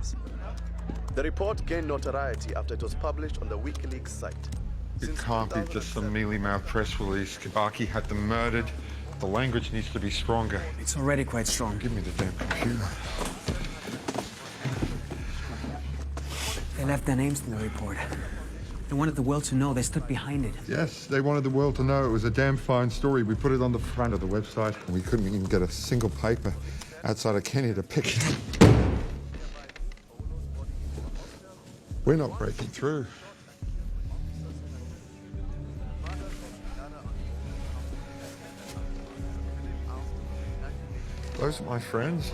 sources. The report gained notoriety after it was published on the WikiLeaks site. It can't be just some mealy-mouthed press release. Kibaki had them murdered. The language needs to be stronger. It's already quite strong. Give me the damn computer. They left their names in the report. They wanted the world to know they stood behind it. Yes, they wanted the world to know it was a damn fine story. We put it on the front of the website. We couldn't even get a single paper outside of Kenya to pick it. We're not breaking through. Those are my friends.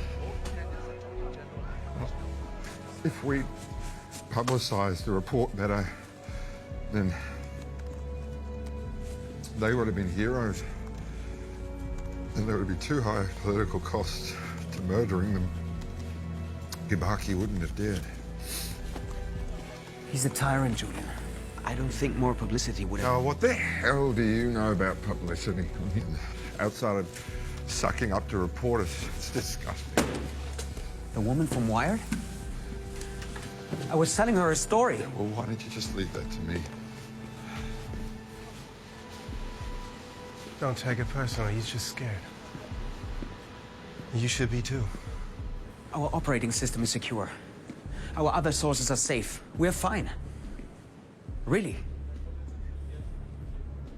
If we publicized the report better, then they would have been heroes. And there would be too high political costs to murdering them. Kibaki wouldn't have dared. He's a tyrant, Julian. I don't think more publicity would have... Oh, what the hell do you know about publicity? I mean, outside of sucking up to reporters, it's disgusting. The woman from Wired? I was telling her a story. Yeah, well, why don't you just leave that to me? Don't take it personally, he's just scared. You should be too. Our operating system is secure. Our other sources are safe. We're fine. Really?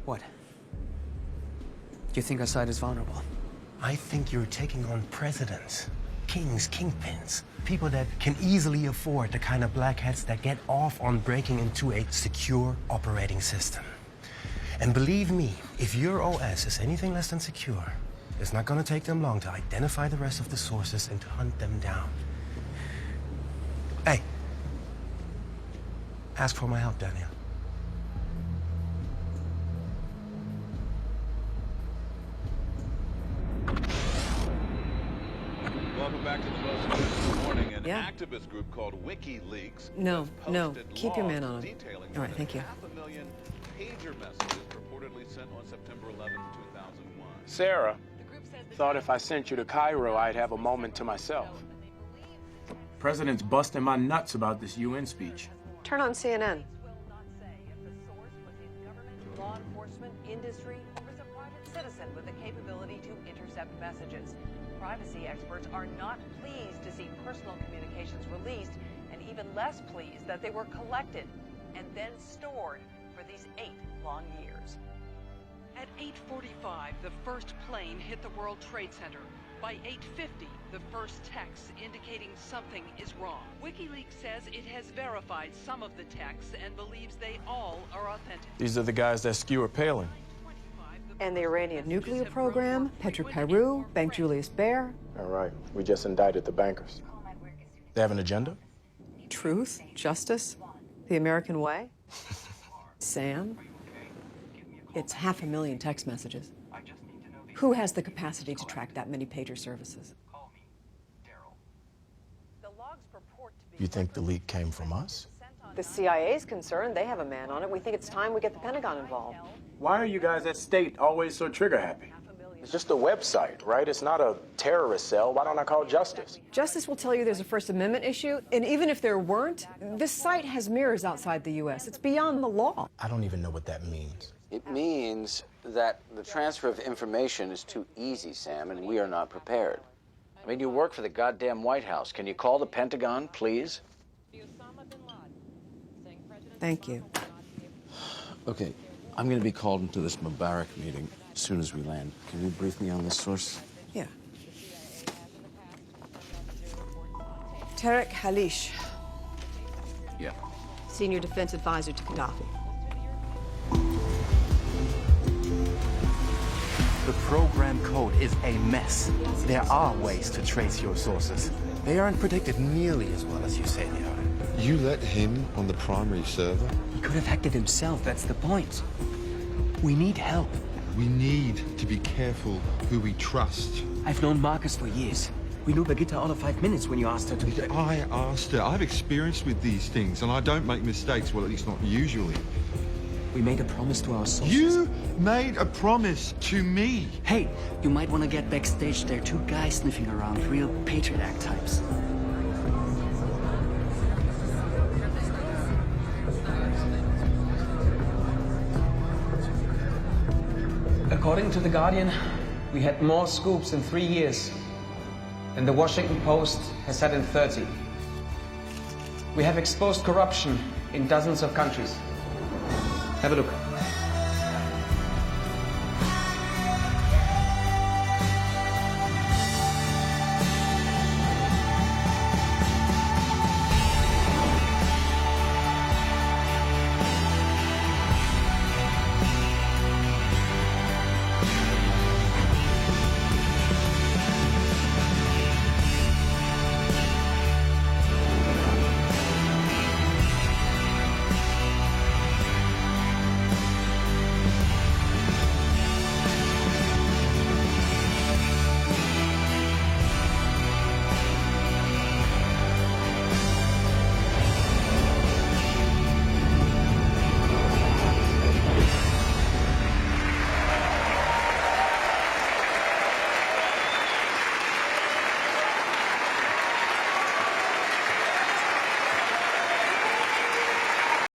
What? Do you think our side is vulnerable? I think you're taking on presidents, kings, kingpins, people that can easily afford the kind of black hats that get off on breaking into a secure operating system. And believe me, if your OS is anything less than secure, it's not going to take them long to identify the rest of the sources and to hunt them down. Hey, ask for my help, Daniel. Welcome back to the most this morning. An activist group called WikiLeaks. No, keep your man on him. All right, thank you. 500,000 pager messages reportedly sent on September 11, 2001. Sarah thought if I sent you to Cairo, I'd have a moment to myself. President's busting my nuts about this UN speech. Turn on CNN. Law enforcement, industry, or as a private citizen with the capability to intercept messages. Privacy experts are not pleased to see personal communications released, and even less pleased that they were collected and then stored for these 8 long years. At 8:45, the first plane hit the World Trade Center. By 8:50, the first text indicating something is wrong. WikiLeaks says it has verified some of the texts and believes they all are authentic. These are the guys that skewer Palin. And the Iranian nuclear program, Peru, Bank Julius Baer. All right, we just indicted the bankers. They have an agenda? Truth, justice, the American way. Sam, it's 500,000 text messages. Who has the capacity to track that many pager services? You think the leak came from us? The CIA's concerned. They have a man on it. We think it's time we get the Pentagon involved. Why are you guys at State always so trigger-happy? It's just a website, right? It's not a terrorist cell. Why don't I call Justice? Justice will tell you there's a First Amendment issue, and even if there weren't, this site has mirrors outside the U.S. It's beyond the law. I don't even know what that means. It means that the transfer of information is too easy, Sam, and we are not prepared. I mean, you work for the goddamn White House. Can you call the Pentagon, please? Thank you. Okay, I'm going to be called into this Mubarak meeting as soon as we land. Can you brief me on this source? Yeah. Tarek Halish. Yeah. Senior Defense Advisor to Gaddafi. The program code is a mess. There are ways to trace your sources. They aren't predicted nearly as well as you say they are. You let him on the primary server? He could have hacked it himself, that's the point. We need help. We need to be careful who we trust. I've known Marcus for years. We knew Birgitta all of 5 minutes when you asked her to... I asked her. I've experience with these things, and I don't make mistakes. Well, at least not usually. We made a promise to our sources. You made a promise to me. Hey, you might want to get backstage. There are 2 guys sniffing around, real Patriot Act types. According to The Guardian, we had more scoops in 3 years than The Washington Post has had in 30. We have exposed corruption in dozens of countries. Have a look.